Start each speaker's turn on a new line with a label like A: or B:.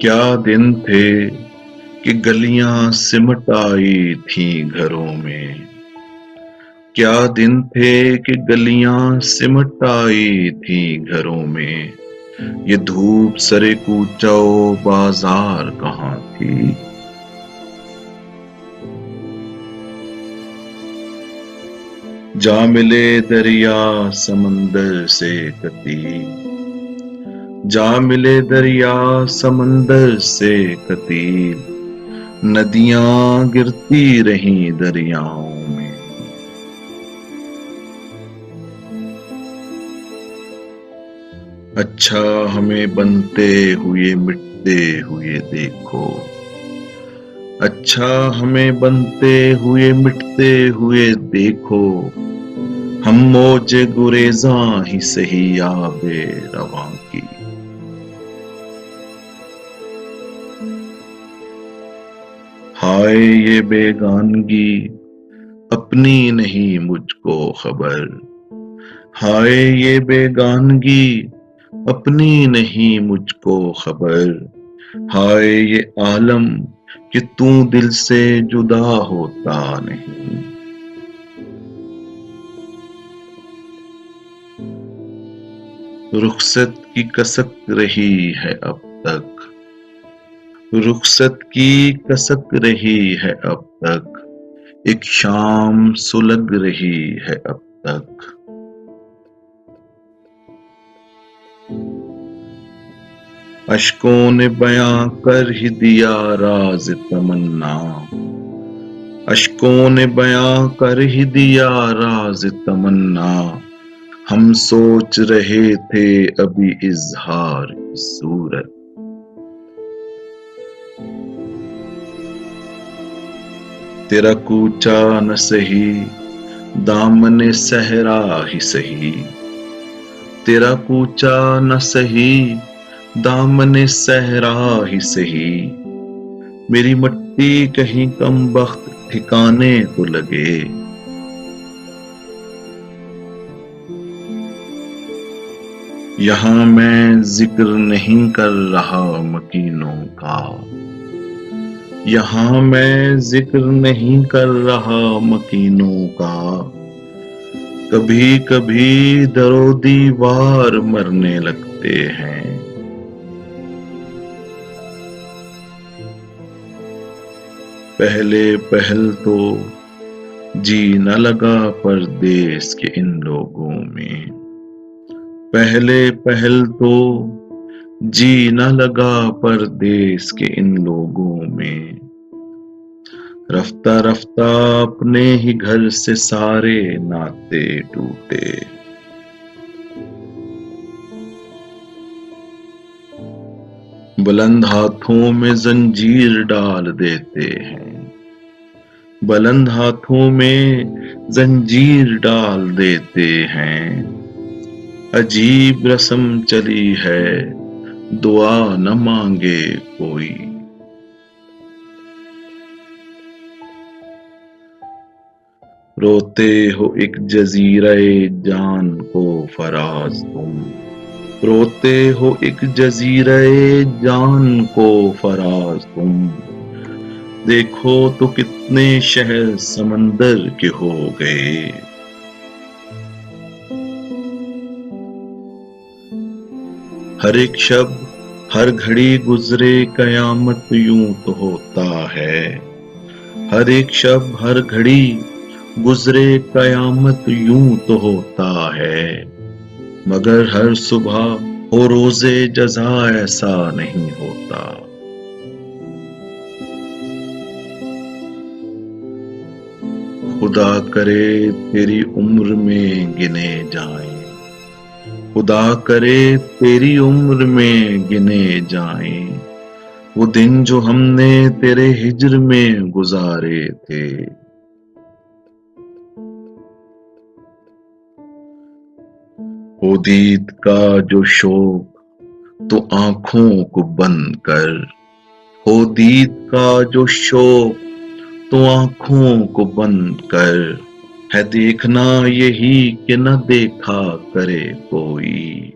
A: क्या दिन थे कि गलियां सिमट आई थीं घरों में। क्या दिन थे कि गलियां सिमट आई थीं घरों में। ये धूप सरे कूचो बाजार कहाँ थी। जा मिले दरिया समंदर से कती। जा मिले दरिया समंदर से कती। नदियां गिरती रहीं दरियाओं में। अच्छा हमें बनते हुए मिटते हुए देखो। अच्छा हमें बनते हुए मिटते हुए देखो। हम मौजे गुरेज़ा ही सही आबे रवां की। हाय ये बेगानगी अपनी नहीं मुझको खबर। हाय ये बेगानगी अपनी नहीं मुझको खबर। हाय ये आलम कि तू दिल से जुदा होता नहीं। रुखसत की कसक रही है अब तक। रुखसत की कसक रही है अब तक। एक शाम सुलग रही है अब तक। अश्कों ने बयां कर ही दिया राज तमन्ना। अश्कों ने बयां कर ही दिया राज तमन्ना। हम सोच रहे थे अभी इजहार की सूरत। तेरा कूचा न सही दामने सहरा ही सही। तेरा कूचा न सही दामने सहरा ही सही। मेरी मट्टी कहीं कम बख्त ठिकाने तो लगे। यहाँ मैं जिक्र नहीं कर रहा मकीनों का। यहाँ मैं जिक्र नहीं कर रहा मकीनों का। कभी कभी दरो दीवार मरने लगते हैं। पहले पहल तो जी न लगा परदेस के इन लोगों में। पहले पहल तो जी न लगा परदेस के इन लोगों में। रफ्ता रफ्ता अपने ही घर से सारे नाते टूटे। बुलंद हाथों में जंजीर डाल देते हैं। बुलंद हाथों में जंजीर डाल देते हैं। अजीब रस्म चली है दुआ न मांगे कोई। रोते हो एक जजीरे जान को फराज तुम। रोते हो एक जजीरे जान को फराज तुम। देखो तो कितने शहर समंदर के हो गए। हर एक शब हर घड़ी गुजरे कयामत यूं तो होता है। हर एक शब हर घड़ी गुजरे कयामत यूं तो होता है। मगर हर सुबह हो रोजे जज़ा ऐसा नहीं होता। खुदा करे तेरी उम्र में गिने जाएं। खुदा करे तेरी उम्र में गिने जाएं वो दिन जो हमने तेरे हिज्र में गुजारे थे। हो दीद का जो शौक तो आंखों को बंद कर। हो दीद का जो शौक तो आंखों को बंद कर। है देखना यही कि न देखा करे कोई।